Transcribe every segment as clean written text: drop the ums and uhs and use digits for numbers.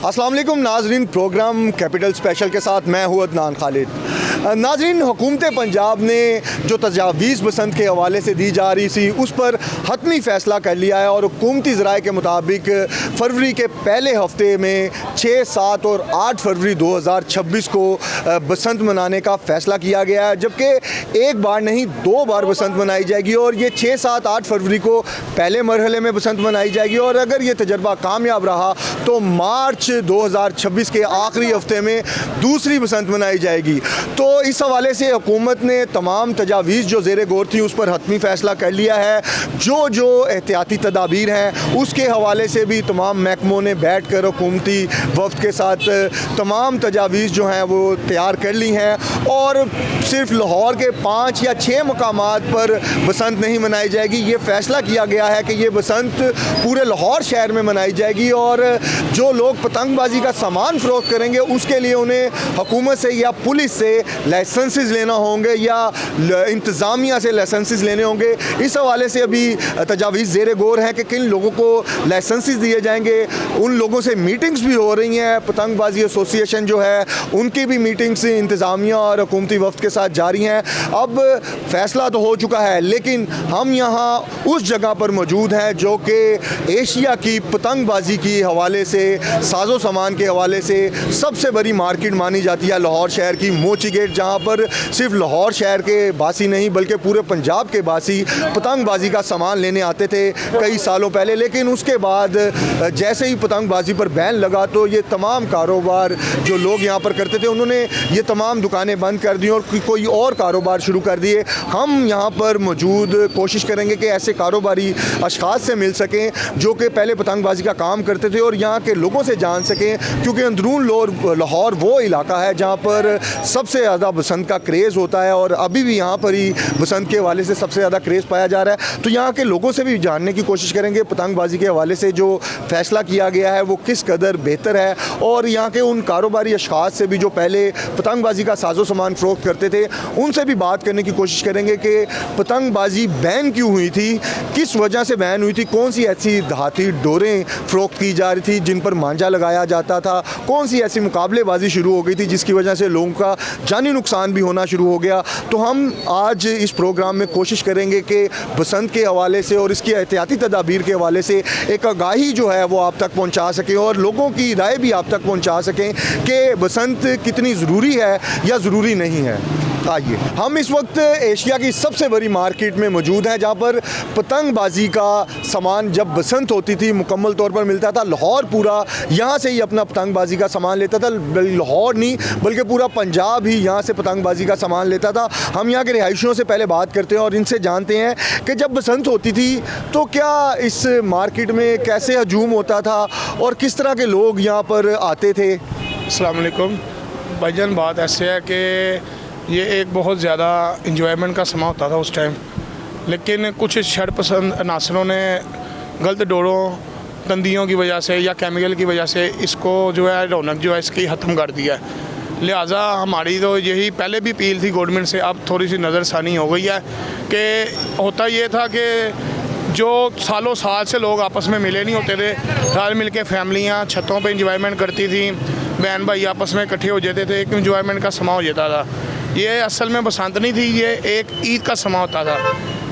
अस्सलाम वालेकुम नाजरीन, प्रोग्राम कैपिटल स्पेशल के साथ मैं हूँ अदनान खालिद। नाजरीन, हुकूमत पंजाब ने जो तजावीज़ बसंत के हवाले से दी जा रही थी उस पर हतमी फ़ैसला कर लिया है और हुकूमती ज़राए के मुताबिक फरवरी के पहले हफ्ते में 6, 7 और 8 फरवरी 2026 को बसंत मनाने का फ़ैसला किया गया है, जबकि एक बार नहीं 2 बार बसंत मनाई जाएगी और ये 6, 7, 8 फरवरी को पहले मरहले में बसंत मनाई जाएगी और अगर ये तजर्बा कामयाब रहा तो मार्च 2026 के आखिरी हफ्ते में दूसरी बसंत मनाई जाएगी। तो इस हवाले से हुकूमत ने तमाम तजावीज़ जो ज़ेरे गौर थी उस पर हतमी फ़ैसला कर लिया है। जो एहतियाती तदाबीर हैं उसके हवाले से भी तमाम महकमों ने बैठ कर हुकूमती वफ़द के साथ तमाम तजावीज़ जो हैं वो तैयार कर ली हैं और सिर्फ लाहौर के 5 या 6 मकामात पर बसंत नहीं मनाई जाएगी। ये फ़ैसला किया गया है कि ये बसंत पूरे लाहौर शहर में मनाई जाएगी और जो लोग पतंगबाजी का सामान फ़रोख्त करेंगे उसके लिए उन्हें हुकूमत से या पुलिस से लाइसेंसेस लेना होंगे या इंतज़ामिया से लाइसेंसेस लेने होंगे। इस हवाले से अभी तजावीज़ ज़ेरे गौर है कि किन लोगों को लाइसेंसेस दिए जाएंगे। उन लोगों से मीटिंग्स भी हो रही हैं। पतंगबाजी एसोसिएशन जो है उनकी भी मीटिंग्स इंतज़ामिया और हुकूमती वफ़द के साथ जारी हैं। अब फ़ैसला तो हो चुका है लेकिन हम यहाँ उस जगह पर मौजूद हैं जो कि एशिया की पतंगबाजी की हवाले से, साजो सामान के हवाले से सबसे बड़ी मार्केट मानी जाती है लाहौर शहर की मोची गेट, जहाँ पर सिर्फ लाहौर शहर के बासी नहीं बल्कि पूरे पंजाब के बासी पतंगबाजी का सामान लेने आते थे कई सालों पहले। लेकिन उसके बाद जैसे ही पतंगबाजी पर बैन लगा तो ये तमाम कारोबार जो लोग यहाँ पर करते थे उन्होंने ये तमाम दुकानें बंद कर दी और कोई और कारोबार शुरू कर दिए। हम यहाँ पर मौजूद कोशिश करेंगे कि ऐसे कारोबारी अशखास से मिल सकें जो कि पहले पतंगबाजी का काम करते थे और यहाँ के लोगों से जान सकें, क्योंकि अंदरून लाहौर वो इलाका है जहाँ पर सबसे ज़्यादा बसंत का क्रेज़ होता है और अभी भी यहाँ पर ही बसंत के हवाले से सबसे ज़्यादा क्रेज़ पाया जा रहा है। तो यहाँ के लोगों से भी जानने की कोशिश करेंगे पतंगबाजी के हवाले से जो फ़ैसला किया गया है वो किस कदर बेहतर है और यहाँ के उन कारोबारी अशखास से भी जो पहले पतंगबाजी का साजो सामान फ़रोख्त करते थे उनसे भी बात करने की कोशिश करेंगे कि पतंगबाजी बैन क्यों हुई थी, किस वजह से बैन हुई थी, कौन सी ऐसी धाती डोरें फ़रोख्त की जा रही थी जिन पर मांझा लगाया जाता था, कौन सी ऐसी मुकाबलेबाजी शुरू हो गई थी जिसकी वजह से लोगों का जानी नुकसान भी होना शुरू हो गया। तो हम आज इस प्रोग्राम में कोशिश करेंगे कि बसंत के हवाले से और इसकी एहतियाती तदाबीर के हवाले से एक आगाही जो है वो आप तक पहुँचा सकें और लोगों की राय भी आप तक पहुँचा सकें कि बसंत कितनी ज़रूरी है या ज़रूरी नहीं है। आइए, हम इस वक्त एशिया की सबसे बड़ी मार्केट में मौजूद हैं जहाँ पर पतंगबाजी का सामान जब बसंत होती थी मुकम्मल तौर पर मिलता था। लाहौर पूरा यहाँ से ही अपना पतंगबाजी का सामान लेता था, लाहौर नहीं बल्कि पूरा पंजाब ही यहाँ से पतंगबाजी का सामान लेता था। हम यहाँ के रिहायशियों से पहले बात करते हैं और इनसे जानते हैं कि जब बसंत होती थी तो क्या इस मार्केट में कैसे हजूम होता था और किस तरह के लोग यहाँ पर आते थे। अस्सलाम वालेकुम भाईजान, बात ऐसे है कि ये एक बहुत ज़्यादा इंजॉयमेंट का समा होता था उस टाइम, लेकिन कुछ शरपसंद अनासरों ने गलत डोरों, तंदियों की वजह से या केमिकल की वजह से इसको जो है रौनक जो है इसकी ख़त्म कर दिया है। लिहाजा हमारी तो यही पहले भी अपील थी गवर्नमेंट से, अब थोड़ी सी नज़रसानी हो गई है कि होता ये था कि जो सालों साल से लोग आपस में मिले नहीं होते थे, सारे मिल के फैमिलियाँ छतों पे इंजॉयमेंट करती थी, बहन भाई आपस में इकट्ठे हो जाते थे, एक इंजॉयमेंट का समा हो जाता था। ये असल में बसंत नहीं थी, ये एक ईद का समा होता था।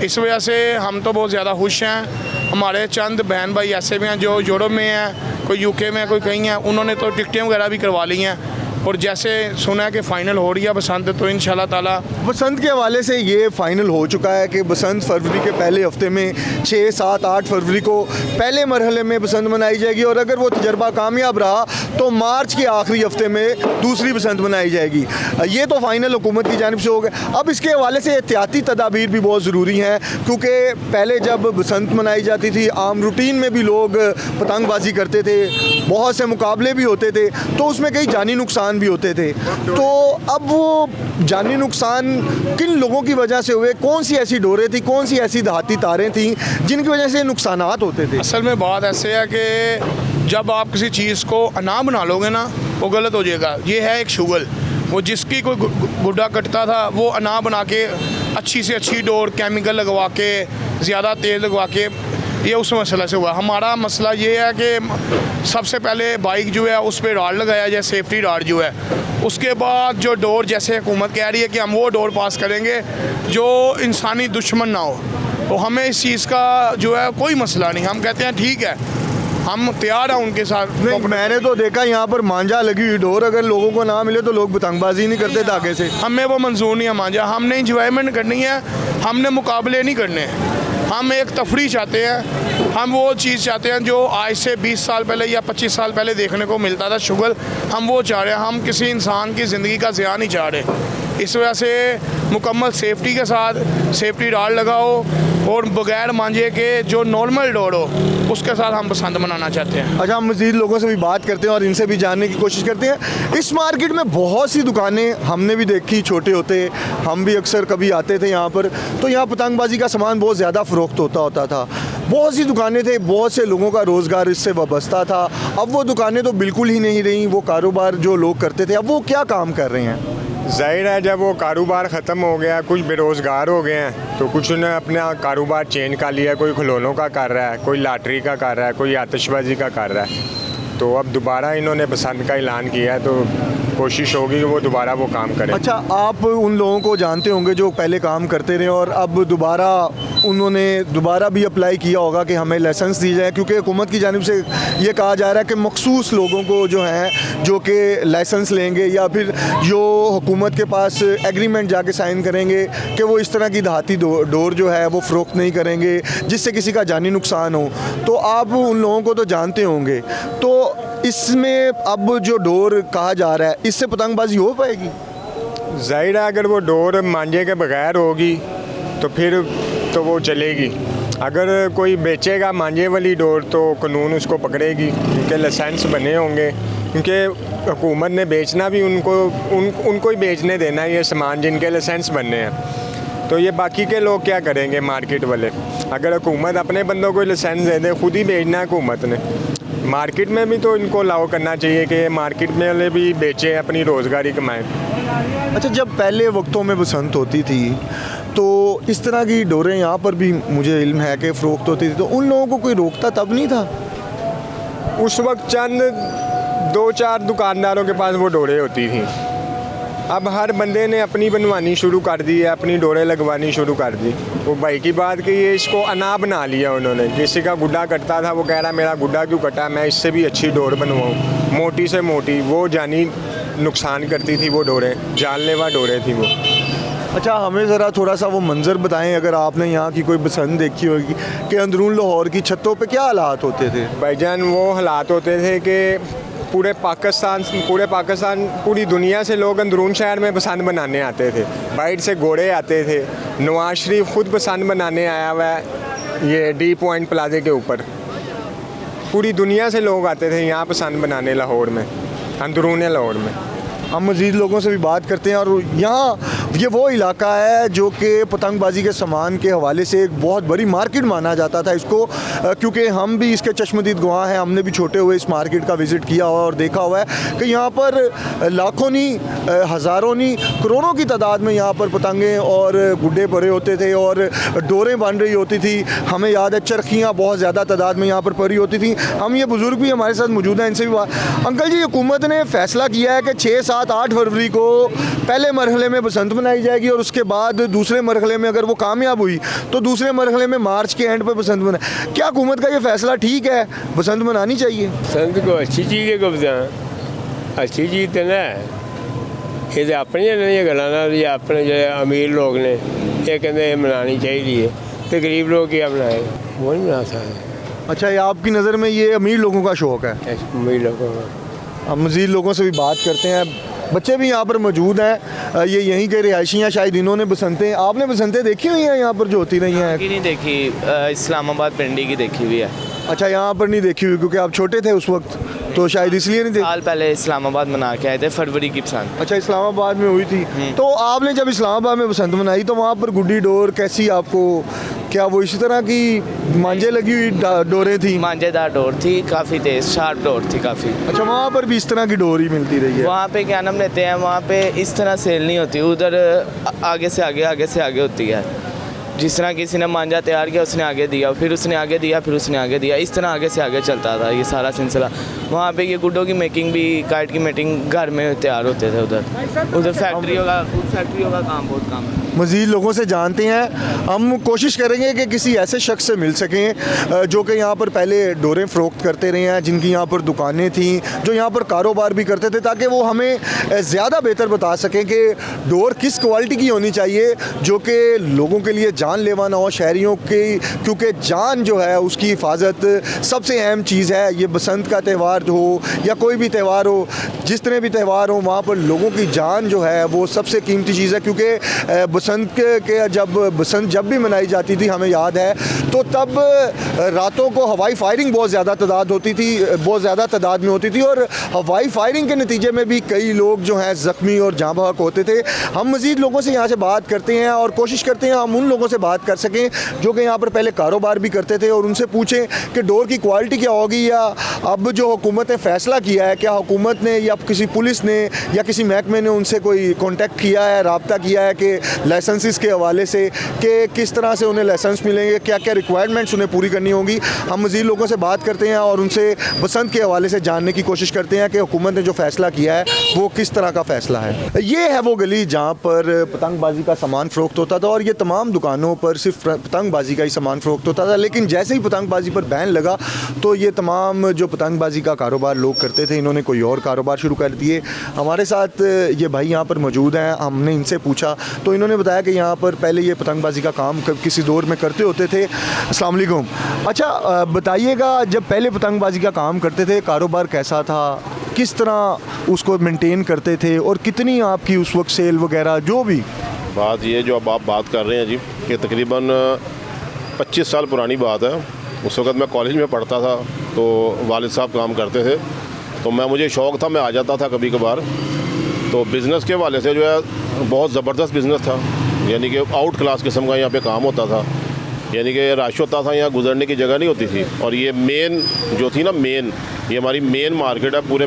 इस वजह से हम तो बहुत ज़्यादा खुश हैं। हमारे चंद बहन भाई ऐसे भी हैं जो यूरोप में हैं, कोई यूके में, कोई कहीं हैं, उन्होंने तो टिकटें वगैरह भी करवा ली हैं और जैसे सुना है कि फ़ाइनल हो रही है बसंत, तो इंशाल्लाह ताला बसंत के हवाले से ये फ़ाइनल हो चुका है कि बसंत फरवरी के पहले हफ्ते में 6, 7, 8 फरवरी को पहले मरहले में बसंत मनाई जाएगी और अगर वो तजर्बा कामयाब रहा तो मार्च के आखिरी हफ्ते में दूसरी बसंत मनाई जाएगी। ये तो फ़ाइनल हुकूमत की जानिब से हो गया। अब इसके हवाले से एहतियाती तदाबीर भी बहुत ज़रूरी हैं, क्योंकि पहले जब बसंत मनाई जाती थी आम रूटीन में भी लोग पतंगबाजी करते थे, बहुत से मुकाबले भी होते थे, तो उसमें कई जानी नुकसान भी होते थे। तो अब वो जानी नुकसान किन लोगों की वजह से हुए, कौन सी ऐसी डोरें थी, कौन सी ऐसी धाती तारें थी जिनकी वजह से नुकसानात होते थे। असल में बात ऐसे है कि जब आप किसी चीज़ को अना बना लोगे ना वो गलत हो जाएगा। ये है एक शुगल, वो जिसकी कोई गुड्डा कटता था वो अना बना के अच्छी से अच्छी डोर केमिकल लगवा के ज़्यादा तेल लगवा के ये उस मसला से हुआ। हमारा मसला ये है कि सबसे पहले बाइक जो है उस पर राड लगाया जाए, सेफ्टी राड जो है। उसके बाद जो डोर, जैसे हुकूमत कह रही है कि हम वो डोर पास करेंगे जो इंसानी दुश्मन ना हो, तो हमें इस चीज़ का जो है कोई मसला नहीं। हम कहते हैं ठीक है, हम तैयार हैं उनके साथ। नहीं, मैंने तो देखा यहाँ पर मांझा लगी हुई डोर, अगर लोगों को ना मिले तो लोग पतंगबाजी नहीं करते धागे से। हमें वो मंजूर नहीं है मांझा। हमने इंजॉयमेंट करनी है, हमने मुकाबले नहीं करने। हम एक तफरी चाहते हैं, हम वो चीज़ चाहते हैं जो आज से 20 साल पहले या 25 साल पहले देखने को मिलता था, शुगल। हम वो चाह रहे हैं, हम किसी इंसान की ज़िंदगी का ज़िया नहीं चाह रहे। इस वजह से मुकम्मल सेफ्टी के साथ सेफ्टी राड लगाओ और बगैर मांझे के जो नॉर्मल डोर हो उसके साथ हम बसंत मनाना चाहते हैं। अच्छा, हम मज़ीद लोगों से भी बात करते हैं और इनसे भी जानने की कोशिश करते हैं। इस मार्केट में बहुत सी दुकानें हमने भी देखी, छोटे होते हम भी अक्सर कभी आते थे यहाँ पर, तो यहाँ पतंगबाजी का सामान बहुत ज़्यादा फ़रोख्त होता था। बहुत सी दुकानें थे, बहुत से लोगों का रोज़गार इससे वाबस्ता था। अब वो दुकानें तो बिल्कुल ही नहीं रहीं। वो कारोबार जो लोग करते थे, अब वो क्या काम कर रहे हैं? ज़ाहिर है जब वो कारोबार ख़त्म हो गया, कुछ बेरोज़गार हो गए हैं, तो कुछ ने अपना कारोबार चेंज कर लिया। कोई खिलौनों का कर रहा है, कोई लॉटरी का कर रहा है, कोई आतिशबाजी का कर रहा है। तो अब दोबारा इन्होंने बसंत का ऐलान किया है, तो कोशिश होगी कि वो दोबारा वो काम करें। अच्छा, आप उन लोगों को जानते होंगे जो पहले काम करते रहे और अब दोबारा उन्होंने दोबारा भी अप्लाई किया होगा कि हमें लाइसेंस दी जाए, क्योंकि हुकूमत की जानिब से ये कहा जा रहा है कि मखसूस लोगों को जो है जो कि लाइसेंस लेंगे या फिर जो हुकूमत के पास एग्रीमेंट जाके साइन करेंगे कि वो इस तरह की देहाती डोर जो है वो फ़रोख्त नहीं करेंगे जिससे किसी का जानी नुकसान हो। तो आप उन लोगों को तो जानते होंगे, तो इसमें अब जो डोर कहा जा रहा है, इससे पतंगबाजी हो पाएगी? ज़ाहिर है अगर वो डोर मांझे के बगैर होगी तो फिर तो वो चलेगी। अगर कोई बेचेगा मांझे वाली डोर तो कानून उसको पकड़ेगी, क्योंकि लाइसेंस बने होंगे। क्योंकि हुकूमत ने बेचना भी उनको ही बेचने देना है ये सामान जिनके लाइसेंस बनने हैं। तो ये बाकी के लोग क्या करेंगे, मार्केट वाले? अगर हुकूमत अपने बंदों को लाइसेंस दे दे, खुद ही बेचना है हुकूमत ने। मार्केट में भी तो इनको अलाउ करना चाहिए कि मार्केट में वाले भी बेचें, अपनी रोज़गारी कमाएं। अच्छा, जब पहले वक्तों में बसंत होती थी तो इस तरह की डोरें यहाँ पर भी मुझे इल्म है कि फ़रोख्त होती थी, तो उन लोगों को कोई रोकता तब नहीं था? उस वक्त चंद 2-4 दुकानदारों के पास वो डोरें होती थी। अब हर बंदे ने अपनी बनवानी शुरू कर दी है, अपनी डोरें लगवानी शुरू कर दी। वो भाई की बात की ये इसको अना बना लिया उन्होंने। किसी का गुड्डा कटता था, वो कह रहा मेरा गुड्डा क्यों कटा, मैं इससे भी अच्छी डोर बनवाऊँ, मोटी से मोटी। वो जानी नुकसान करती थी वो डोरें, जानलेवा डोरें थी वो। अच्छा, हमें ज़रा थोड़ा सा वो मंज़र बताएं, अगर आपने यहाँ की कोई बसंत देखी होगी कि अंदरून लाहौर की छतों पे क्या हालात होते थे? भाईजान वो हालात होते थे कि पूरे पाकिस्तान, पूरी दुनिया से लोग अंदरून शहर में बसंत बनाने आते थे। बाहर से घोड़े आते थे। नवाज शरीफ खुद बसंत बनाने आया हुआ है ये डी पॉइंट प्लाजे के ऊपर। पूरी दुनिया से लोग आते थे यहाँ बसंत बनाने लाहौर में, अंदरून लाहौर में। हम मज़ीद लोगों से भी बात करते हैं। और यहाँ ये वो इलाका है जो कि पतंगबाजी के सामान के हवाले से एक बहुत बड़ी मार्केट माना जाता था इसको, क्योंकि हम भी इसके चश्मदीद गवाह हैं। हमने भी छोटे हुए इस मार्केट का विज़िट किया हुआ और देखा हुआ है कि यहाँ पर लाखों नहीं, हज़ारों नहीं, करोड़ों की तादाद में यहाँ पर पतंगें और गुड्डे पड़े होते थे और डोरें बन रही होती थी। हमें याद है चरखियाँ बहुत ज़्यादा तादाद में यहाँ पर पड़ी होती थी। हम ये बुज़ुर्ग भी हमारे साथ मौजूद हैं, इनसे भी बात। अंकल जी, हुकूमत ने फ़ैसला किया है कि 6, 7, 8 फरवरी को पहले मरहले में बसंत मनाई जाएगी और उसके बाद दूसरे मरहले में अगर वो कामयाब हुई तो दूसरे मरहले में मार्च के एंड पे बसंत मनाए। क्या हुकूमत का ये फैसला ठीक है? बसंत मनानी चाहिए? बसंत को अच्छी चीज़ है, कब्जा अच्छी चीज़ तो ना ये अपनी ये गल्लां ना, ये अपने जो अमीर लोग ने ये कहते मनानी चाहिए, तो गरीब लोग क्या मनाए, वो नहीं मना सकते। अच्छा, ये आपकी नज़र में ये अमीर लोगों का शौक़ है? अमीर लोगों का। हम मज़ीद लोगों से भी बात करते हैं। बच्चे भी यहाँ पर मौजूद हैं, ये यहीं के रिहायशी हैं, शायद इन्होंने बसंतें, आपने बसंतें देखी हुई हैं यहाँ पर जो होती रही हैं? नहीं देखी, इस्लामाबाद पिंडी की देखी हुई है। अच्छा, यहाँ पर नहीं देखी हुई क्योंकि आप छोटे थे उस वक्त, तो शायद इसलिए नहीं देखी। साल पहले इस्लामाबाद मना के आए थे, फरवरी की बसंत। अच्छा, इस्लामाबाद में हुई थी। तो आपने जब इस्लामाबाद में बसंत मनाई तो वहाँ पर गुड्डी डोर कैसी आपको, क्या वो इसी तरह की मांझे लगी हुई डोरें थी? मांझेदार डोर थी, काफ़ी तेज़ शार्प डोर थी काफ़ी। अच्छा, वहाँ पर भी इस तरह की डोर ही मिलती रही है? वहाँ पे क्या नाम लेते हैं, वहाँ पे इस तरह सेल नहीं होती, उधर आगे से आगे, आगे से आगे होती है। जिस तरह किसी ने मांझा तैयार किया उसने आगे दिया, फिर उसने आगे दिया, फिर उसने आगे दिया, इस तरह आगे से आगे चलता था ये सारा सिलसिला। वहाँ पे ये गुड्डों की मेकिंग भी, काइट की मेकिंग घर में तैयार होते थे। उधर फैक्ट्रियों का काम बहुत कम है। मज़ीद लोगों से जानते हैं, हम कोशिश करेंगे कि किसी ऐसे शख्स से मिल सकें जो कि यहाँ पर पहले डोरें फ़रोख्त करते रहे हैं, जिनकी यहाँ पर दुकानें थीं, जो यहाँ पर कारोबार भी करते थे, ताकि वो हमें ज़्यादा बेहतर बता सकें कि डोर किस क्वालिटी की होनी चाहिए जो कि लोगों के लिए जानलेवा ना हो, शहरियों की, क्योंकि जान जो है उसकी हिफाजत सबसे अहम चीज़ है। ये बसंत का त्यौहार हो या कोई भी त्यौहार हो, जिस तरह भी त्यौहार हो, वहाँ पर लोगों की जान जो है वो सबसे कीमती चीज़ है। क्योंकि बसंत के जब भी मनाई जाती थी, हमें याद है, तो तब रातों को हवाई फायरिंग बहुत ज़्यादा तादाद में होती थी और हवाई फायरिंग के नतीजे में भी कई लोग जो हैं ज़ख्मी और जाँ बहक होते थे। हम मज़ीद लोगों से यहाँ से बात करते हैं और कोशिश करते हैं हम उन लोगों से बात कर सकें जो कि यहाँ पर पहले कारोबार भी करते थे, और उनसे पूछें कि डोर की क्वालिटी क्या होगी, या अब जो हुकूमत ने फ़ैसला किया है, क्या हुकूमत ने या किसी पुलिस ने या किसी महकमे ने उनसे कोई कॉन्टेक्ट किया है, रब्ता किया है कि लाइसेंसेस के हवाले से कि किस तरह से उन्हें लाइसेंस मिलेंगे, क्या क्या रिक्वायरमेंट्स उन्हें पूरी करनी होगी। हम मज़ीद लोगों से बात करते हैं और उनसे बसंत के हवाले से जानने की कोशिश करते हैं कि हुकूमत ने जो फ़ैसला किया है वो किस तरह का फ़ैसला है। ये है वो गली जहाँ पर पतंगबाजी का सामान फ़रोख्त होता था और ये तमाम दुकानों पर सिर्फ पतंगबाजी का ही सामान फ़रोख्त होता था। लेकिन जैसे ही पतंगबाजी पर बैन लगा तो ये तमाम जो पतंगबाजी का कारोबार लोग करते थे, इन्होंने कोई और कारोबार शुरू कर दिए। हमारे साथ ये भाई यहाँ पर मौजूद हैं, हमने इनसे पूछा तो इन्होंने बताया कि यहाँ पर पहले ये पतंगबाजी का काम किसी दौर में करते होते थे। अस्सलाम वालेकुम। अच्छा बताइएगा, जब पहले पतंगबाजी का काम करते थे कारोबार कैसा था, किस तरह उसको मेंटेन करते थे और कितनी आपकी उस वक्त सेल वगैरह जो भी? बात ये जो अब आप बात कर रहे हैं जी, कि तकरीबन 25 साल पुरानी बात है। उस वक़्त मैं कॉलेज में पढ़ता था तो वालिद साहब काम करते थे, तो मुझे शौक़ था, मैं आ जाता था कभी कभार। तो बिज़नेस के वाले से जो है बहुत ज़बरदस्त बिज़नेस था, यानी कि आउट क्लास किस्म का यहाँ पे काम होता था, यानी कि रश होता था, यहाँ गुजरने की जगह नहीं होती थी। और ये मेन जो थी ना, ये हमारी मेन मार्केट है पूरे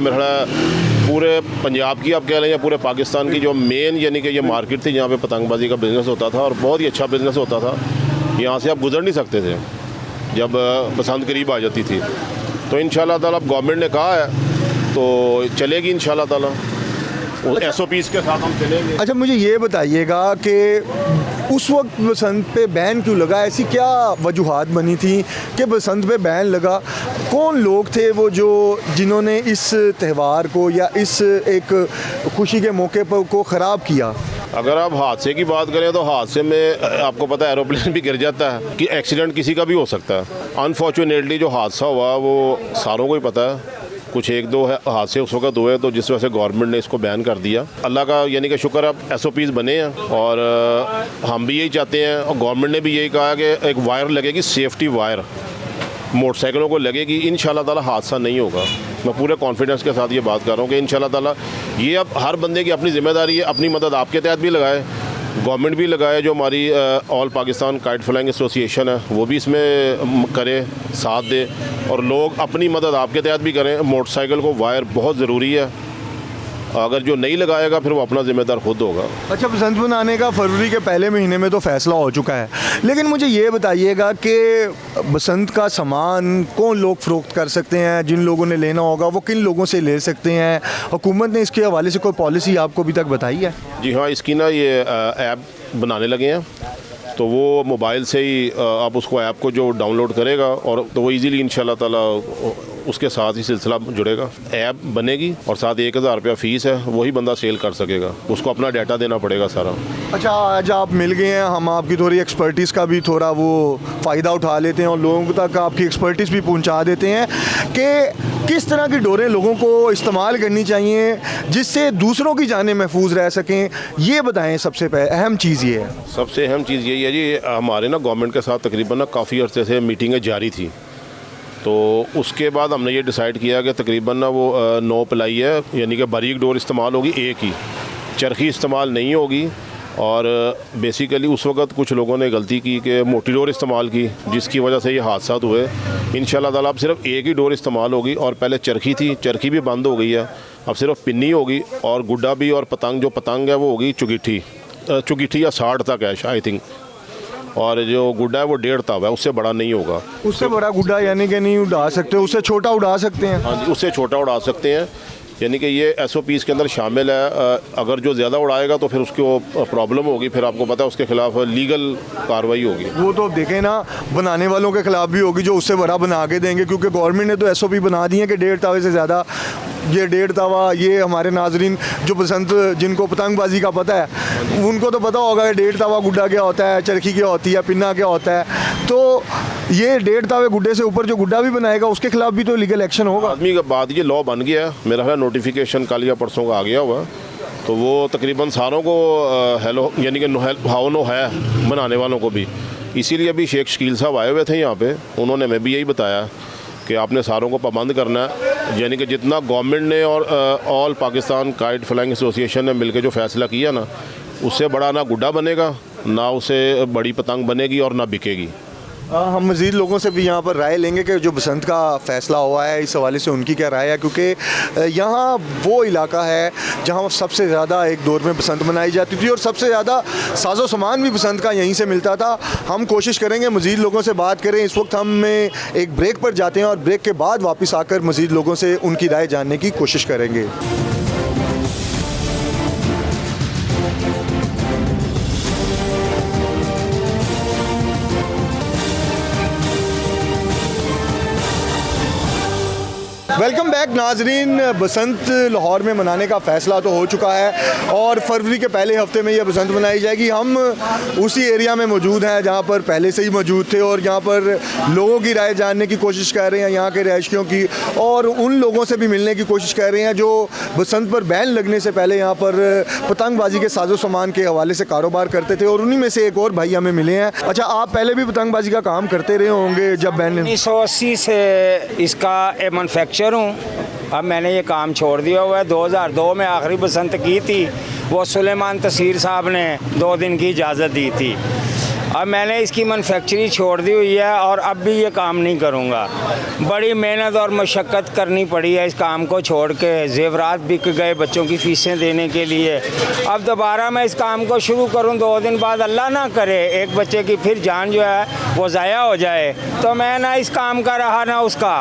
पूरे पंजाब की आप कह लें या पूरे पाकिस्तान की जो मेन यानी कि ये मार्केट थी जहाँ पे पतंगबाजी का बिज़नेस होता था और बहुत ही अच्छा बिज़नेस होता था। यहाँ से आप गुजर नहीं सकते थे जब बसंत करीब आ जाती थी। तो इंशाल्लाह ताला गवर्नमेंट ने कहा है तो चलेगी इंशाल्लाह ताला, SOPs के साथ हम चलेंगे। अच्छा मुझे ये बताइएगा कि उस वक्त बसंत पे बैन क्यों लगा, ऐसी क्या वजूहात बनी थी कि बसंत पे बैन लगा? कौन लोग थे वो जिन्होंने इस त्यौहार को या इस एक खुशी के मौके पर को ख़राब किया? अगर आप हादसे की बात करें तो हादसे में आपको पता है एरोप्लेन भी गिर जाता है, कि एक्सीडेंट किसी का भी हो सकता है। अनफॉर्चुनेटली जो हादसा हुआ वो सारों को ही पता है, कुछ एक दो हादसे उस वक्त हुए तो जिस वजह से गवर्नमेंट ने इसको बैन कर दिया। अल्लाह का यानी कि शुक्र अब SOPs बने हैं और हम भी यही चाहते हैं और गवर्नमेंट ने भी यही कहा कि एक वायर लगेगी, सेफ्टी वायर मोटरसाइकिलों को लगेगी, इंशाल्लाह ताला हादसा नहीं होगा। मैं पूरे कॉन्फिडेंस के साथ ये बात कर रहा हूँ कि इंशाल्लाह ताला ये अब हर बंदे की अपनी ज़िम्मेदारी है, अपनी मदद आपके तहत भी लगाए, गवर्नमेंट भी लगाए, जो हमारी all Pakistan kite flying association है वो भी इसमें करे, साथ दे, और लोग अपनी मदद आपके तहत भी करें। मोटरसाइकिल को वायर बहुत ज़रूरी है, अगर जो नहीं लगाएगा फिर वो अपना ज़िम्मेदार खुद होगा। अच्छा बसंत मनाने का फरवरी के पहले महीने में तो फ़ैसला हो चुका है, लेकिन मुझे ये बताइएगा कि बसंत का सामान कौन लोग फ़रोख्त कर सकते हैं, जिन लोगों ने लेना होगा वो किन लोगों से ले सकते हैं? हुकूमत ने इसके हवाले से कोई पॉलिसी आपको अभी तक बताई है? जी हाँ, इसकी ना ये ऐप बनाने लगे हैं, तो वो मोबाइल से ही आप उसको ऐप को जो डाउनलोड करेगा और तो वो इजीली इंशाल्लाह ताला उसके साथ ही सिलसिला जुड़ेगा। ऐप बनेगी और साथ 1000 रुपया फ़ीस है, वही बंदा सेल कर सकेगा, उसको अपना डाटा देना पड़ेगा सारा। अच्छा आज आप मिल गए हैं, हम आपकी थोड़ी एक्सपर्टीज़ का भी थोड़ा वो फ़ायदा उठा लेते हैं और लोगों तक आपकी एक्सपर्टीज़ भी पहुंचा देते हैं कि किस तरह की डोरें लोगों को इस्तेमाल करनी चाहिए जिससे दूसरों की जानें महफूज रह सकें। ये बताएं, सबसे अहम चीज़ ये है। सबसे अहम चीज़ यही है जी, हमारे ना गवर्नमेंट के साथ तकरीबन ना काफ़ी अर्से से मीटिंगें जारी थी, तो उसके बाद हमने ये डिसाइड किया कि तकरीबन ना वो 9 प्लाई है, यानी कि बारीक डोर इस्तेमाल होगी, एक ही चरखी इस्तेमाल नहीं होगी। और बेसिकली उस वक्त कुछ लोगों ने गलती की कि मोटी डोर इस्तेमाल की, जिसकी वजह से ये हादसा हुए। इंशाल्लाह ताला अब सिर्फ एक ही डोर इस्तेमाल होगी, और पहले चरखी थी, चरखी भी बंद हो गई है, अब सिर्फ पिन्नी होगी, और गुड्डा भी, और पतंग जो पतंग है वो होगी चुगिट्ठी या 60 तक है आई थिंक। और जो गुड्डा है वो 1.5 तावा है, उससे बड़ा नहीं होगा। उससे बड़ा गुड्डा यानी कि नहीं उड़ा सकते, उससे छोटा उड़ा सकते हैं? हाँ जी, उससे छोटा उड़ा सकते हैं, यानी कि ये SOPs के अंदर शामिल है। अगर जो ज़्यादा उड़ाएगा तो फिर उसको प्रॉब्लम होगी, फिर आपको पता है उसके खिलाफ लीगल कार्रवाई होगी। वो तो देखें ना, बनाने वालों के खिलाफ भी होगी जो उससे बड़ा बना के देंगे, क्योंकि गवर्नमेंट ने तो SOP बना दी है कि 1.5 तावे से ज़्यादा, ये 1.5 तावा, ये हमारे नाजरीन जो बसंत जिनको पतंगबाजी का पता है उनको तो पता होगा कि 1.5 तावा गुड्डा क्या होता है, चरखी क्या होती है, पिन्ना क्या होता है। तो ये 1.5 तावे गुड्डे से ऊपर जो गुड्डा भी बनाएगा उसके खिलाफ भी तो लीगल एक्शन होगा। आदमी का बाद ये लॉ बन गया है, मेरा ख्याल नोटिफिकेशन कल या परसों का आ गया हुआ, तो वो तकरीबन सारों को हेलो यानी कि हाओ नो है बनाने वालों को भी। इसीलिए अभी शेख शकील साहब आए हुए थे यहाँ पे, उन्होंने मैं भी यही बताया कि आपने सारों को पाबंद करना है, यानी कि जितना गवर्नमेंट ने और all Pakistan kite flying association ने मिलकर जो फैसला किया ना, उससे बड़ा ना गुड्डा बनेगा, ना उसे बड़ी पतंग बनेगी और ना बिकेगी। हम मज़ीद लोगों से भी यहाँ पर राय लेंगे कि जो बसंत का फ़ैसला हुआ है इस हवाले से उनकी क्या राय है, क्योंकि यहाँ वो इलाका है जहाँ सबसे ज़्यादा एक दौर में बसंत मनाई जाती थी और सबसे ज़्यादा साजो सामान भी बसंत का यहीं से मिलता था। हम कोशिश करेंगे मज़ीद लोगों से बात करें। इस वक्त हम एक ब्रेक पर जाते हैं और ब्रेक के बाद वापस आकर मज़ीद लोगों से उनकी राय जानने की कोशिश करेंगे। वेलकम बैक नाजरीन। बसंत लाहौर में मनाने का फ़ैसला तो हो चुका है और फरवरी के पहले हफ्ते में यह बसंत मनाई जाएगी। हम उसी एरिया में मौजूद हैं जहां पर पहले से ही मौजूद थे और यहाँ पर लोगों की राय जानने की कोशिश कर रहे हैं, यहाँ के रहायशियों की, और उन लोगों से भी मिलने की कोशिश कर रहे हैं जो बसंत पर बैन लगने से पहले यहाँ पर पतंगबाजी के साजो सामान के हवाले से कारोबार करते थे, और उन्हीं में से एक और भाई हमें मिले हैं। अच्छा, आप पहले भी पतंगबाजी का काम करते रहे होंगे जब बैन? 1980 से इसका मैनुफैक्चर हूँ। अब मैंने ये काम छोड़ दिया हुआ है। 2002 में आखिरी बसंत की थी, वो सुलेमान तसीर साहब ने 2 दिन की इजाज़त दी थी। अब मैंने इसकी मैनुफैक्चरिंग छोड़ दी हुई है और अब भी ये काम नहीं करूँगा। बड़ी मेहनत और मशक्क़त करनी पड़ी है इस काम को छोड़ के, ज़ेवरात बिक गए बच्चों की फ़ीसें देने के लिए। अब दोबारा मैं इस काम को शुरू करूँ 2 दिन बाद, अल्लाह ना करे एक बच्चे की फिर जान जो है वो ज़ाया हो जाए, तो मैं ना इस काम का रहा ना उसका।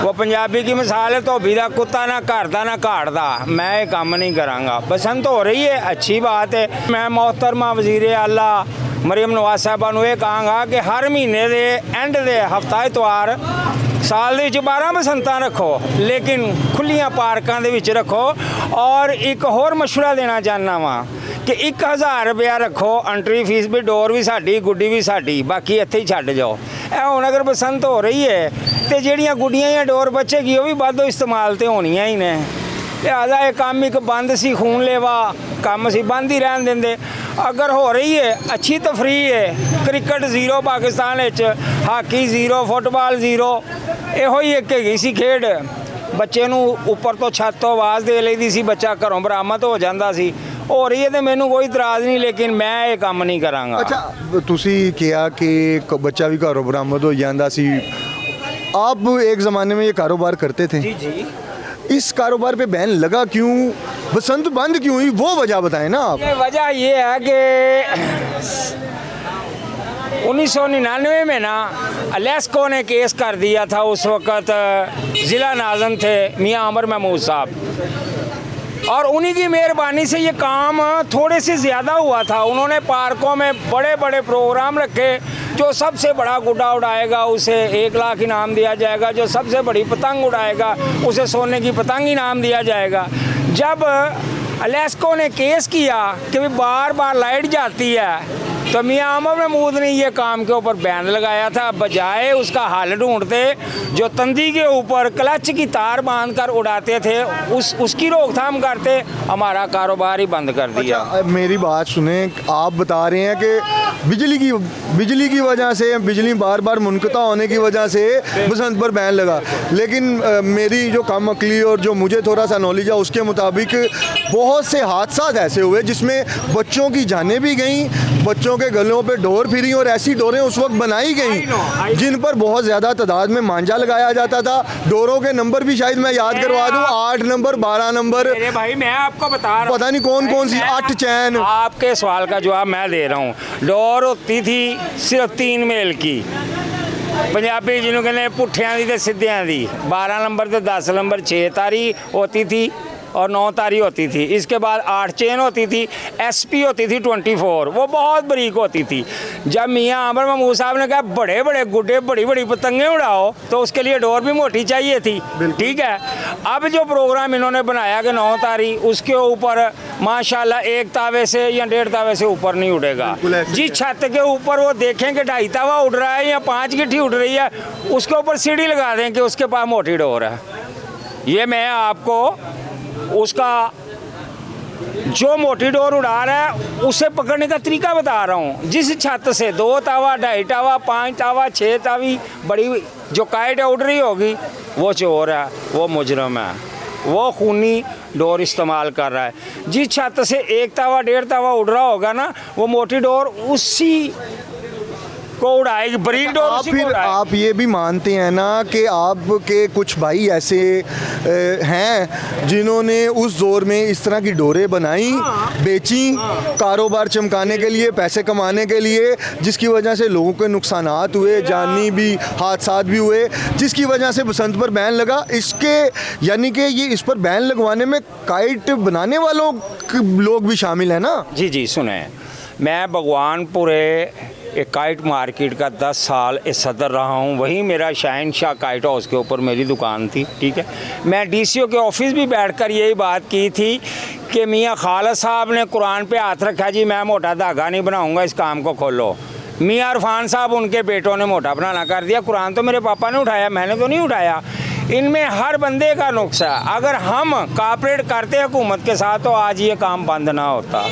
वो पंजाबी की मिसाल है, तो भीदा कुत्ता ना घरदा ना घाड़दा, मैं ये काम नहीं कराँगा। बसंत हो रही है, अच्छी बात है। मैं मोहतरमा वज़ीर आला मरियम नवाज साहबा ਨੂੰ ਇਹ ਕਹਾਂਗਾ ਕਿ ਹਰ ਮਹੀਨੇ ਦੇ ਐਂਡ ਦੇ ਹਫਤਾ ਇਤਵਾਰ ਸਾਲ ਦੇ ਵਿੱਚ 12 ਬਸੰਤਾਂ ਰੱਖੋ, ਲੇਕਿਨ ਖੁੱਲੀਆਂ ਪਾਰਕਾਂ ਦੇ ਵਿੱਚ ਰੱਖੋ। ਔਰ ਇੱਕ ਹੋਰ ਮਸ਼ਵਰਾ ਦੇਣਾ ਚਾਹੁੰਦਾ ਵਾਂ ਕਿ 1000 ਰੁਪਇਆ ਰੱਖੋ, ਐਂਟਰੀ ਫੀਸ ਵੀ, ਡੋਰ ਵੀ ਸਾਡੀ, ਗੁੱਡੀ ਵੀ ਸਾਡੀ, ਬਾਕੀ ਇੱਥੇ ਹੀ ਛੱਡ ਜਾਓ। ਇਹ ਹੁਣ ਅਗਰ ਬਸੰਤ ਹੋ ਰਹੀ ਹੈ ਤੇ ਜਿਹੜੀਆਂ ਗੁੱਡੀਆਂ ਜਾਂ ਡੋਰ ਬਚੇਗੀ ਉਹ ਵੀ ਵਾਧੋ ਇਸਤੇਮਾਲ ਤੇ ਹੋਣੀਆਂ ਹੀ ਨੇ। लिहाजा ये काम एक बंद सी, खून लेवा काम सी, बंद ही रहन देंदे। अगर हो रही है अच्छी तफरी है, क्रिकेट 0 पाकिस्तान, हाकी 0, फुटबॉल 0, ਇਹੋ ਹੀ ਇੱਕ ਹੈਗੀ ਸੀ ਖੇਡ। ਬੱਚੇ ਨੂੰ ਉੱਪਰ ਤੋਂ ਛੱਤ ਤੋਂ ਆਵਾਜ਼ ਦੇ ਲਈਦੀ ਸੀ, ਬੱਚਾ ਘਰੋਂ ਬਰਾਮਦ ਹੋ ਜਾਂਦਾ ਸੀ। ਹੋ ਰਹੀ ਹੈ ਤੇ ਮੈਨੂੰ ਕੋਈ ਇਤਰਾਜ਼ ਨਹੀਂ, ਲੇਕਿਨ ਮੈਂ ਇਹ ਕੰਮ ਨਹੀਂ ਕਰਾਂਗਾ। ਅੱਛਾ, ਤੁਸੀਂ ਕਿਹਾ ਕਿ ਬੱਚਾ ਵੀ ਘਰੋਂ ਬਰਾਮਦ ਹੋ ਜਾਂਦਾ ਸੀ। आप एक ज़माने में ये कारोबार करते थे? जी जी। इस कारोबार पे बैन लगा क्यों, बसंत बंद क्यों हुई, वो वजह बताएं ना आप। ये वजह ये है कि 1999 में ना अलेस्को ने केस कर दिया था। उस वक़्त ज़िला नाज़िम थे मियाँ अमर महमूद साहब, और उन्हीं की मेहरबानी से ये काम थोड़े से ज़्यादा हुआ था। उन्होंने पार्कों में बड़े बड़े प्रोग्राम रखे। जो सबसे बड़ा गुड्डा उड़ाएगा उसे 1 लाख इनाम दिया जाएगा, जो सबसे बड़ी पतंग उड़ाएगा उसे सोने की पतंग इनाम दिया जाएगा। जब अलेस्को ने केस किया कि भी बार बार लाइट जाती है, तो मियाँ अमर महमूद ने ये काम के ऊपर बैन लगाया था। बजाय उसका हल ढूंढते, जो तंदी के ऊपर क्लच की तार बांधकर उड़ाते थे, उसकी रोकथाम करते, हमारा कारोबार ही बंद कर दिया। अच्छा, मेरी बात सुने, आप बता रहे हैं कि बिजली की वजह से, बिजली बार बार मुनक़ता होने की वजह से बसंत पर बैन लगा, लेकिन मेरी जो कम अक्ली और जो मुझे थोड़ा सा नॉलेज है उसके मुताबिक बहुत से हादसा ऐसे हुए जिसमें बच्चों की जानें भी गईं, बच्चों के गलों पे डोर फिरी, और ऐसी डोरें उस वक्त बनाई गई जिन पर बहुत ज़्यादा तादाद में मांझा लगाया जाता था। डोरों के नंबर भी शायद मैं याद करवा दूं, 8 नंबर, 12 नंबर, मेरे भाई मैं आपको बता रहा हूँ, पता नहीं कौन कौन सी, 8 चैन। आपके सवाल का जवाब मैं दे रहा हूँ। डोर डोर होती थी सिर्फ 3 मील की, पंजाबी जिन्हों कहते पुठियां दी ते सिद्धियां दी, 12 नंबर ते 10 नंबर 6 तारी होती थी और 9 तारी होती थी। इसके बाद 8 चेन होती थी, SP होती थी 24, वो बहुत बारीक होती थी। जब मियाँ आमर महमूद साहब ने कहा बड़े बड़े गुड्डे बड़ी बड़ी पतंगे उड़ाओ, तो उसके लिए डोर भी मोटी चाहिए थी, ठीक है। अब जो प्रोग्राम इन्होंने बनाया कि 9 तारी, उसके ऊपर माशाल्लाह 1 तावे से या 1.5 तावे से ऊपर नहीं उड़ेगा। जिस छत के ऊपर वो देखें कि 2.5 तावा उड़ रहा है या 5 गिट्ठी उड़ रही है, उसके ऊपर सीढ़ी लगा दें कि उसके पास मोटी डोर है। ये मैं आपको उसका जो मोटी डोर उड़ा रहा है उसे पकड़ने का तरीका बता रहा हूँ। जिस छत से 2 तावा 2.5 तावा 5 तावा 6 तावी बड़ी जो काइट उड़ रही होगी, वो चोर है, वो मुजरम है, वो खूनी डोर इस्तेमाल कर रहा है। जिस छत से 1 तावा 1.5 तावा उड़ रहा होगा ना, वो मोटी डोर उसी को उड़ाएगी, बरीक डोर आप उसी को फिर उड़ाएगी। आप ये भी मानते हैं ना कि आपके कुछ भाई ऐसे हैं जिन्होंने उस दौर में इस तरह की डोरें बनाई, बेची, कारोबार चमकाने के लिए, पैसे कमाने के लिए, जिसकी वजह से लोगों के नुकसानात हुए, जानी भी हादसात भी हुए, जिसकी वजह से बसंत पर बैन लगा। इसके यानी कि ये इस पर बैन लगवाने में काइट बनाने वालों लोग भी शामिल हैं ना? जी जी सुने, मैं भगवानपुरे एक काइट मार्केट का 10 साल सदर रहा हूँ। वहीं मेरा शहनशाह काइट हाउस के ऊपर मेरी दुकान थी, ठीक है। मैं DCO के ऑफिस भी बैठकर यही बात की थी कि मियाँ खालिद साहब ने कुरान पे हाथ रखा, जी मैं मोटा धागा नहीं बनाऊँगा, इस काम को खोलो। मियाँ इरफान साहब उनके बेटों ने मोटा बनाना कर दिया। कुरान तो मेरे पापा ने उठाया, मैंने तो नहीं उठाया। इनमें हर बंदे का नुक्स है। अगर हम कॉपरेट करते हुकूमत के साथ तो आज ये काम बंद ना होता।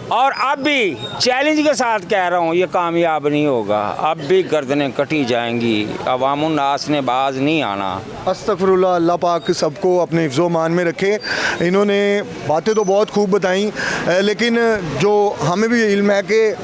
और अब भी चैलेंज के साथ कह रहा हूँ, ये कामयाब नहीं होगा। अब भी गर्दनें कटी जाएंगी, अवामुन्नास ने बाज नहीं आना। अस्तगफिरुल्लाह, अल्लाह पाक सबको अपने हिफ्ज़ो मान में रखे। इन्होंने बातें तो बहुत खूब बताई, लेकिन जो हमें भी इल्म है कि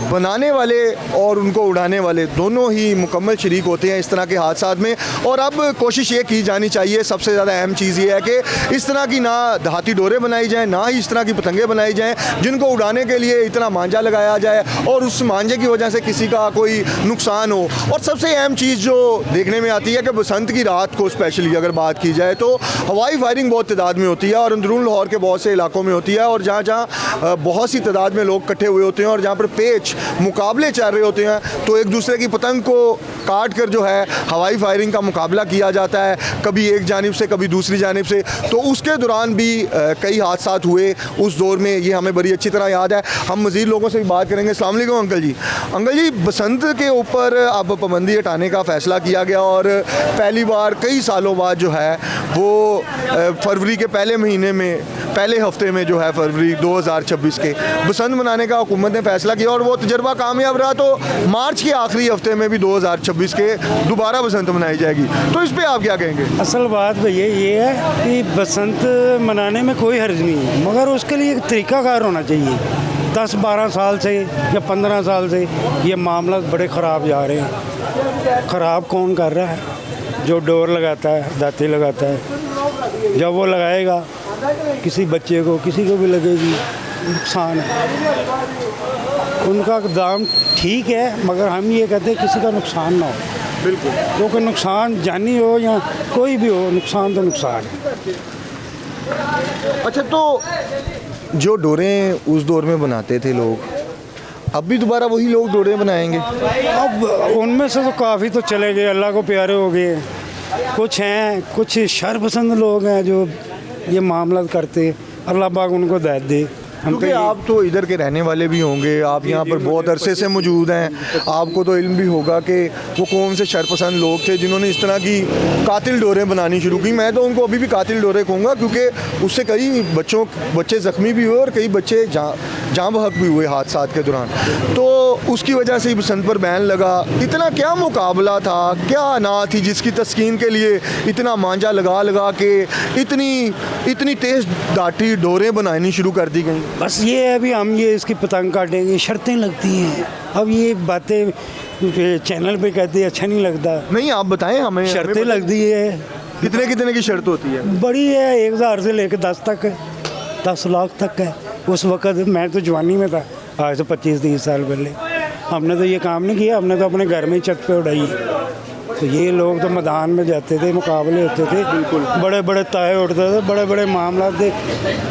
बनाने वाले और उनको उड़ाने वाले दोनों ही मुकम्मल शरीक होते हैं इस तरह के हादसात में। और अब कोशिश ये की जानी चाहिए, सबसे ज़्यादा अहम चीज़ ये है कि इस तरह की ना देहाती डोरें बनाई जाएँ, ना ही इस तरह की पतंगे बनाई जाएँ जिनको उड़ाने के लिए इतना मांझा लगाया जाए और उस मांझे की वजह से किसी का कोई नुकसान हो। और सबसे अहम चीज़ जो देखने में आती है कि बसंत की रात को स्पेशली अगर बात की जाए तो हवाई फायरिंग बहुत तादाद में होती है और अंदरून लाहौर के बहुत से इलाकों में होती है, और जहाँ जहाँ बहुत सी तादाद में लोग इकट्ठे हुए होते हैं और जहाँ पर पेच मुकाबले चल रहे होते हैं, तो एक दूसरे की पतंग को काट कर जो है हवाई फायरिंग का मुकाबला किया जाता है, कभी एक जानिब से कभी दूसरी जानिब से। तो उसके दौरान भी कई हादसात हुए उस दौर में, ये हमें बड़ी अच्छी तरह याद है। हम मज़ीद लोगों से भी बात करेंगे। अस्सलाम वालेकुम अंकल जी। अंकल जी, बसंत के ऊपर अब पाबंदी हटाने का फ़ैसला किया गया और पहली बार कई सालों बाद जो है वो फरवरी के पहले महीने में, पहले हफ्ते में जो है फरवरी 2026 के बसंत मनाने का हुकूमत ने फ़ैसला किया और वो तजर्बा कामयाब रहा। तो मार्च के आखिरी हफ्ते में भी 2026 के दोबारा बसंत मनाई जाएगी, तो इस पर आप क्या कहेंगे? असल बात भैया ये है कि बसंत मनाने में कोई हर्ज नहीं है, मगर उसके लिए एक तरीक़ाकार होना चाहिए। 10-12 साल से या 15 साल से ये मामला बड़े ख़राब जा रहे हैं। ख़राब कौन कर रहा है? जो डोर लगाता है, दाती लगाता है। जब वो लगाएगा किसी बच्चे को, किसी को भी लगेगी, नुकसान है। उनका दाम ठीक है, मगर हम ये कहते हैं किसी का नुकसान ना हो। बिल्कुल, क्योंकि नुकसान जानी हो या कोई भी हो, नुकसान तो नुकसान है। अच्छा, तो जो डोरें उस दौर में बनाते थे लोग, अब भी दोबारा वही लोग डोरें बनाएंगे? अब उनमें से तो काफ़ी तो चले गए, अल्लाह को प्यारे हो गए। कुछ हैं, कुछ शरपसंद लोग हैं जो ये मामला करते, अल्लाह पाक उनको हिदायत दे। क्योंकि आप तो इधर के रहने वाले भी होंगे, आप यहाँ पर बहुत अरसे से मौजूद हैं, आपको तो इल्म भी होगा कि वो कौन से शरपसंद लोग थे जिन्होंने इस तरह की कातिल डोरें बनानी शुरू की। मैं तो उनको अभी भी कातिल डोरें कहूँगा, क्योंकि उससे कई बच्चे ज़ख्मी भी हुए और कई बच्चे जाँ बहक भी हुए हादसात के दौरान। तो उसकी वजह से ही बसंत पर बैन लगा। इतना क्या मुकाबला था, क्या अना थी जिसकी तस्कीन के लिए इतना मांझा लगा के इतनी तेज़ दाटी डोरें बनानी शुरू कर दी गई? बस ये है, अभी हम ये इसकी पतंग काटेंगे, शर्तें लगती हैं। अब ये बातें चैनल पे कहते हैं, अच्छा नहीं लगता। नहीं, आप बताएं हमें। शर्तें लगती है। कितने की शर्त होती है? बड़ी है, 1000 से लेकर 10 तक है, 10 लाख तक है। उस वक़्त मैं तो जवानी में था, आज से 25-30 साल पहले। हमने तो ये काम नहीं किया, हमने तो अपने घर में ही छत पे उड़ाई है। तो ये लोग तो मैदान में जाते थे, मुकाबले होते थे, बिल्कुल बड़े बड़े ताए उड़ते थे, बड़े बड़े मामला थे।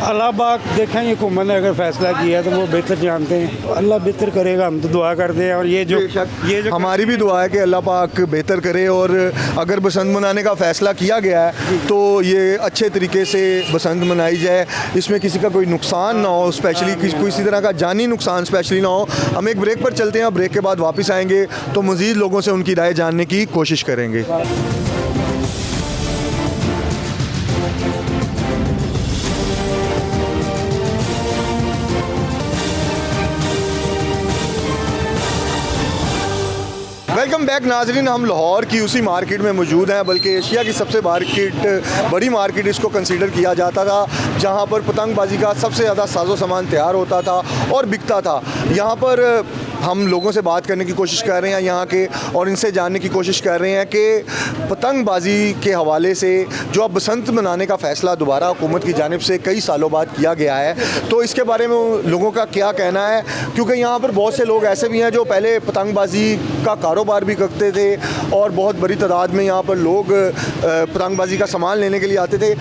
अल्लाह पाक देखें, ये हुकूमत ने अगर फैसला किया तो वो बेहतर जानते हैं, अल्लाह बेहतर करेगा, हम तो दुआ करते हैं। और ये जो हमारी भी दुआ है कि अल्लाह पाक बेहतर करे, और अगर बसंत मनाने का फ़ैसला किया गया है तो ये अच्छे तरीके से बसंत मनाई जाए, इसमें किसी का कोई नुकसान ना हो, स्पेशली किसी तरह का जानी नुकसान स्पेशली ना हो। हम एक ब्रेक पर चलते हैं, ब्रेक के बाद वापस आएंगे तो मज़ीद लोगों से उनकी राय जानने की कोशिश करेंगे। वेलकम बैक नाजरीन, हम लाहौर की उसी मार्केट में मौजूद हैं, बल्कि एशिया की सबसे बड़ी मार्केट इसको कंसीडर किया जाता था, जहां पर पतंगबाजी का सबसे ज़्यादा साजो सामान तैयार होता था और बिकता था। यहां पर हम लोगों से बात करने की कोशिश कर रहे हैं यहाँ के, और इनसे जानने की कोशिश कर रहे हैं कि पतंगबाजी के हवाले से जो अब बसंत मनाने का फ़ैसला दोबारा हुकूमत की जानिब से कई सालों बाद किया गया है, तो इसके बारे में लोगों का क्या कहना है। क्योंकि यहाँ पर बहुत से लोग ऐसे भी हैं जो पहले पतंगबाजी का कारोबार भी करते थे और बहुत बड़ी तादाद में यहाँ पर लोग पतंगबाजी का सामान लेने के लिए आते थे।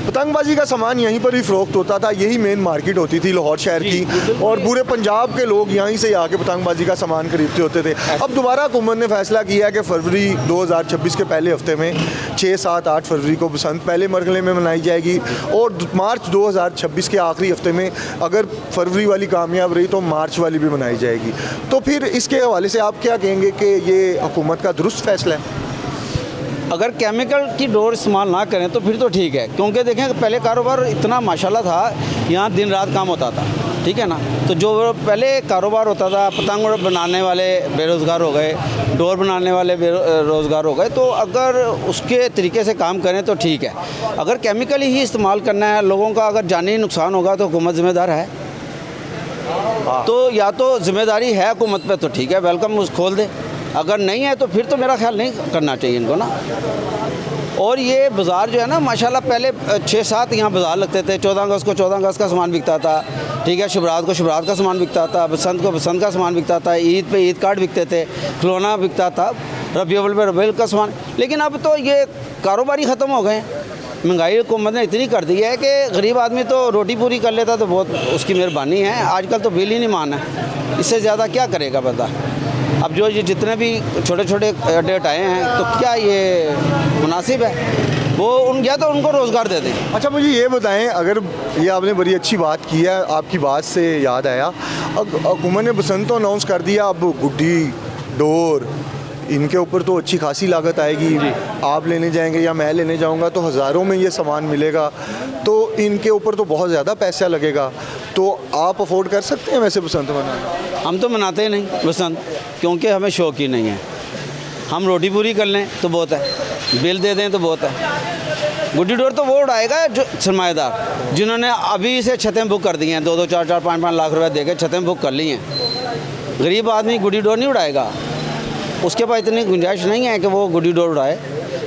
पतंगबाजी का सामान यहीं पर ही फ़रोख्त होता था, यही मेन मार्केट होती थी लाहौर शहर की, और पूरे पंजाब के लोग यहीं से आके पतंगबाजी का सामान खरीदते होते थे। अब दोबारा हुकूमत ने फैसला किया है कि फरवरी 2026 के पहले हफ्ते में 6, 7, 8 फरवरी को बसंत पहले मरहले में मनाई जाएगी, और मार्च 2026 के आखिरी हफ्ते में अगर फरवरी वाली कामयाब रही तो मार्च वाली भी मनाई जाएगी। तो फिर इसके हवाले से आप क्या कहेंगे कि ये हुकूमत का दुरुस्त फैसला है? अगर केमिकल की डोर इस्तेमाल ना करें तो फिर तो ठीक है, क्योंकि देखें पहले कारोबार इतना माशाल्लाह था, यहाँ दिन रात काम होता था, ठीक है ना। तो जो पहले कारोबार होता था, पतंग बनाने वाले बेरोज़गार हो गए, डोर बनाने वाले बेरोज़गार हो गए, तो अगर उसके तरीके से काम करें तो ठीक है। अगर केमिकल ही इस्तेमाल करना है, लोगों का अगर जानी नुकसान होगा तो हुकूमत ज़िम्मेदार है। तो या तो ज़िम्मेदारी है हुकूमत पे तो ठीक है, वेलकम उस खोल दे, अगर नहीं है तो फिर तो मेरा ख्याल नहीं करना चाहिए इनको ना। और ये बाज़ार जो है ना, माशाल्लाह पहले 6-7 यहाँ बाज़ार लगते थे। 14 अगस्त को 14 अगस्त का सामान बिकता था, ठीक है, शुभरात को शुभरात का सामान बिकता था, बसंत को बसंत का सामान बिकता था, ईद पे ईद कार्ड बिकते थे, खिलौना बिकता था, रबीउल पे रबीउल का सामान। लेकिन अब तो ये कारोबार ही ख़त्म हो गए। महंगाई हुकूमत ने इतनी कर दी है कि गरीब आदमी तो रोटी पूरी कर लेता तो बहुत उसकी मेहरबानी है। आजकल तो बिल ही नहीं माना, इससे ज़्यादा क्या करेगा बता। अब जो ये जितने भी छोटे छोटे अड्डे हटाए हैं, तो क्या ये मुनासिब है? वो या तो उनको रोज़गार दे दें। अच्छा, मुझे ये बताएं, अगर ये आपने बड़ी अच्छी बात की है, आपकी बात से याद आया, अब हुकूमत ने बसंत तो अनाउंस कर दिया, अब गुड्डी, डोर, इनके ऊपर तो अच्छी खासी लागत आएगी। आप लेने जाएंगे या मैं लेने जाऊंगा तो हज़ारों में ये सामान मिलेगा, तो इनके ऊपर तो बहुत ज़्यादा पैसा लगेगा। तो आप अफोर्ड कर सकते हैं वैसे बसंत मनाना? हम तो मनाते ही नहीं बसंत, क्योंकि हमें शौक ही नहीं है। हम रोटी पूरी कर लें तो बहुत है, बिल दे दें तो बहुत है। गुड्डी डोर तो वो उड़ाएगा जो सरमाएदार, जिन्होंने अभी से छतें बुक कर दी हैं, 2-2, 4-4, 5-5 लाख रुपए दे के छतें बुक कर ली हैं। गरीब आदमी गुड्डी डोर नहीं उड़ाएगा, उसके पास इतनी गुंजाइश नहीं है कि वो गुड्डी डोर उड़ाए।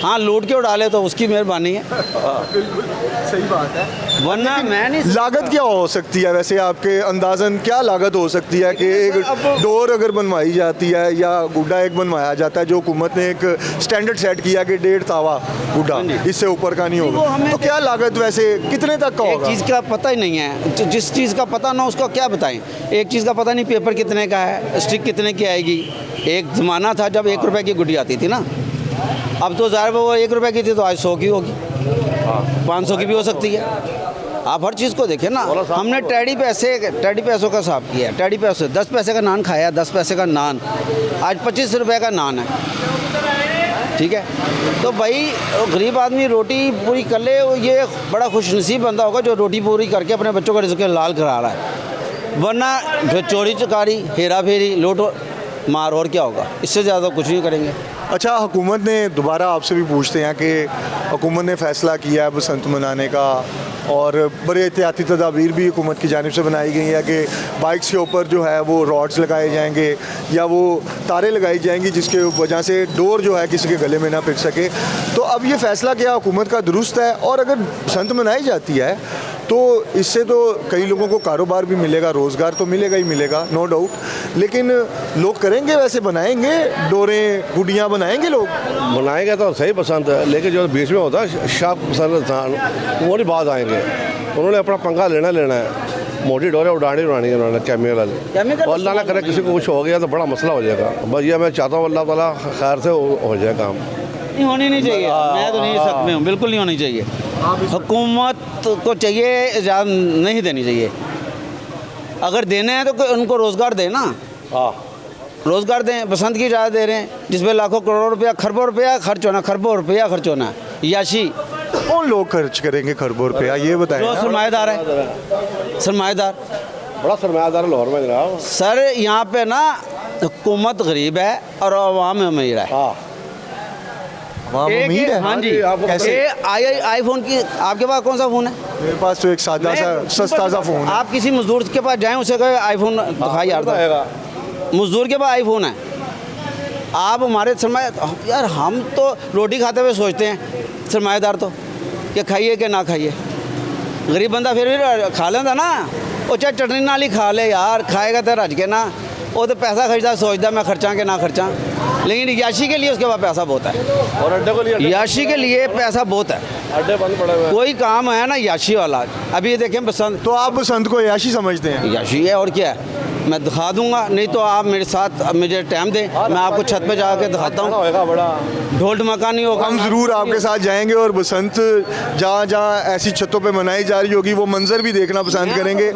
हाँ, लूट के उड़ा ले तो उसकी मेहरबानी है। बिल्कुल सही बात है, वरना मैं नहीं। लागत क्या हो सकती है वैसे आपके अंदाज़न, क्या लागत हो सकती है कि एक डोर अगर बनवाई जाती है या गुड्डा एक बनवाया जाता है, जो हुकूमत ने एक स्टैंडर्ड सेट किया कि 1.5 तावा गुड्डा, इससे ऊपर का नहीं होगा, तो क्या लागत वैसे कितने तक का होगा? एक चीज़ का पता ही नहीं है, जिस चीज़ का पता ना उसको क्या बताएं। एक चीज़ का पता नहीं पेपर कितने का है, स्टिक कितने की आएगी। एक ज़माना था जब 1 रुपये की गुड्डी आती थी ना, अब तो ज़ाहिर वो 1 रुपये की थी तो आज 100 की होगी, 500 की भी हो सकती है। आप हर चीज़ को देखें ना। हमने टेडी पैसों का हिसाब किया है। टेडी पैसे 10 पैसे का नान खाया, 10 पैसे का नान, आज 25 रुपये का नान है, ठीक है। तो भाई गरीब आदमी रोटी पूरी कर ले, ये बड़ा खुशनसीब बंदा होगा जो रोटी पूरी करके अपने बच्चों का रिज़्क़ हलाल करा रहा है। वरना जो चोरी चकारी, हेरा फेरी, लूट मार, और क्या होगा, इससे ज़्यादा कुछ नहीं करेंगे। अच्छा, हुकूमत ने दोबारा आपसे भी पूछते हैं कि हुकूमत ने फ़ैसला किया है बसंत मनाने का, और बड़े एहतियाती तदाबीर भी हुकूमत की जानिब से बनाई गई है कि बाइक्स के ऊपर जो है वो रॉड्स लगाए जाएंगे या वो तारें लगाई जाएंगी, जिसके वजह से डोर जो है किसी के गले में ना पिट सके। तो अब ये फ़ैसला क्या हुकूमत का दुरुस्त है? और अगर बसंत मनाई जाती है तो इससे तो कई लोगों को कारोबार भी मिलेगा, रोज़गार तो मिलेगा ही मिलेगा, नो डाउट। लेकिन लोग करेंगे वैसे, बनाएंगे डोरें, गुड़ियाँ बनाएंगे लोग? बनाएंगे तो सही पसंद है, लेकिन जो बीच में होता है शाप पसंद इंसान, वो नहीं बात आएंगे। उन्होंने अपना पंगा लेना है, मोटी डोरें उड़ानी है उन्होंने केमिकल वाले। और अल्लाह ना करे किसी को कुछ हो गया तो बड़ा मसला हो जाएगा। बस ये मैं चाहता हूँ अल्लाह ताला खैर से हो जाए काम। नहीं होनी नहीं चाहिए, मैं तो नहीं सक में हूँ, बिल्कुल नहीं होनी चाहिए। हुकूमत को चाहिए इजाज़त नहीं देनी चाहिए। अगर देने हैं तो उनको रोज़गार दें ना, रोज़गार दें। बसंत की इजाज़त दे रहे हैं जिसमें लाखों करोड़ों रुपया, खरबों रुपया खर्च होना, खरबों रुपया खर्च होना, याशी। कौन लोग खर्च करेंगे खरबों रुपया, ये बताएं। जो सरमाएदार है, सरमाएदार, बड़ा सरमायादार लाहौर में जनाब। सर यहाँ पे ना हुकूमत गरीब है और अवाम अमीर है। अमीर है? हाँ जी। कैसे? आईफोन की, आपके पास कौन सा फ़ोन है? मेरे पास तो एक सादा सा सस्ता सा फ़ोन है। आप किसी मजदूर के पास जाएं, उसे कहे आईफोन दिखाई यार, मजदूर के पास आईफोन है। आप हमारे सरमाया, यार हम तो रोटी खाते हुए सोचते हैं सरमाएदार तो कि खाइए कि ना खाइए। गरीब बंदा फिर भी खा लेंदा ना, वो चाहे चटनी नाल ही खा ले यार, खाएगा तो रज के ना, वो तो पैसा खर्चता सोचता मैं खर्चा कि ना खर्चा। लेकिन याशी के लिए उसके पास पैसा बहुत है, और अड्डे को लिए याशी के लिए पैसा बहुत है। अड्डे बंद पड़े हुए। कोई काम है ना याशी वाला। अभी ये देखें बसंत, तो आप बसंत को याशी समझते हैं? याशी है और क्या है, मैं दिखा दूंगा। नहीं तो आप मेरे साथ मुझे टाइम दें, मैं आपको छत पे जाके दिखाता हूँ। बड़ा ढोल ढमाका नहीं होगा। हम ज़रूर आपके साथ जाएंगे और बसंत जहाँ जहाँ ऐसी छतों पे मनाई जा रही होगी वो मंजर भी देखना पसंद करेंगे।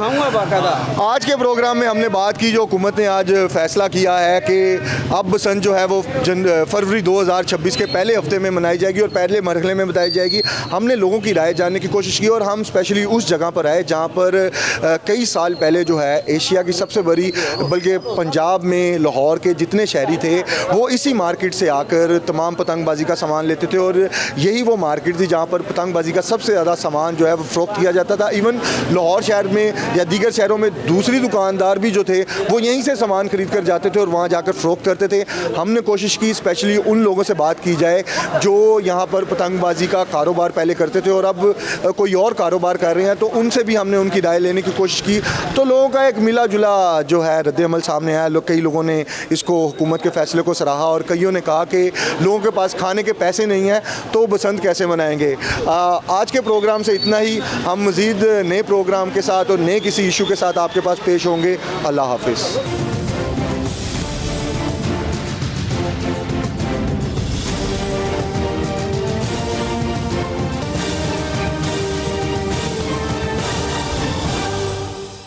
आज के प्रोग्राम में हमने बात की, जो हुकूमत ने आज फैसला किया है कि अब बसंत जो है वो फरवरी 2026 के पहले हफ्ते में मनाई जाएगी और पहले मरहले में बताई जाएगी। हमने लोगों की राय जानने की कोशिश की और हम स्पेशली उस जगह पर आए जहाँ पर कई साल पहले जो है एशिया की सबसे बल्कि पंजाब में लाहौर के जितने शहरी थे वो इसी मार्केट से आकर तमाम पतंगबाजी का सामान लेते थे और यही वो मार्केट थी जहाँ पर पतंगबाजी का सबसे ज़्यादा सामान जो है वो फ़रोख्त किया जाता था। इवन लाहौर शहर में या दीगर शहरों में दूसरी दुकानदार भी जो थे वो यहीं से सामान खरीद कर जाते थे और वहाँ जाकर फ़रोख्त करते थे। हमने कोशिश की स्पेशली उन लोगों से बात की जाए जो यहाँ पर पतंगबाजी का कारोबार पहले करते थे और अब कोई और कारोबार कर रहे हैं, तो उनसे भी हमने उनकी राय लेने की कोशिश की। तो लोगों का एक मिला जुला जो है रद्द-ए-अमल सामने आया। कई लोगों ने इसको हुकूमत के फैसले को सराहा और कईयों ने कहा कि लोगों के पास खाने के पैसे नहीं हैं तो बसंत कैसे मनाएंगे। आज के प्रोग्राम से इतना ही। हम मज़ीद नए प्रोग्राम के साथ और नए किसी इशू के साथ आपके पास पेश होंगे। अल्लाह हाफिज़।